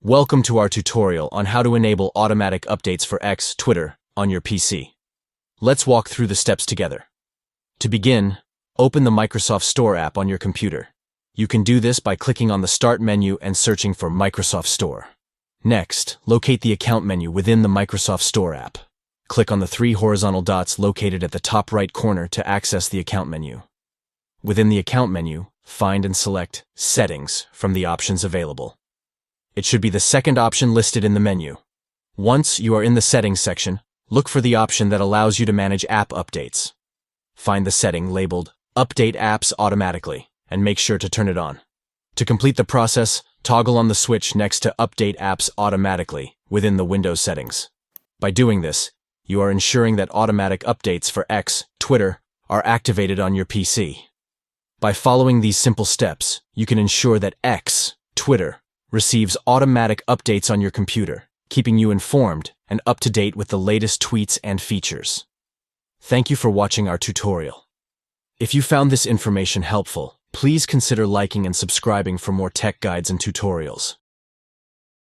Welcome to our tutorial on how to enable automatic updates for X, Twitter, on your PC. Let's walk through the steps together. To begin, open the Microsoft Store app on your computer. You can do this by clicking on the Start menu and searching for Microsoft Store. Next, locate the Account menu within the Microsoft Store app. Click on the three horizontal dots located at the top right corner to access the Account menu. Within the Account menu, find and select Settings from the options available. It should be the second option listed in the menu. Once you are in the Settings section, look for the option that allows you to manage app updates. Find the setting labeled Update Apps Automatically and make sure to turn it on. To complete the process, toggle on the switch next to Update Apps Automatically within the Windows settings. By doing this, you are ensuring that automatic updates for X, Twitter, are activated on your PC. By following these simple steps, you can ensure that X, Twitter, receives automatic updates on your computer, keeping you informed and up to date with the latest tweets and features. Thank you for watching our tutorial. If you found this information helpful, please consider liking and subscribing for more tech guides and tutorials.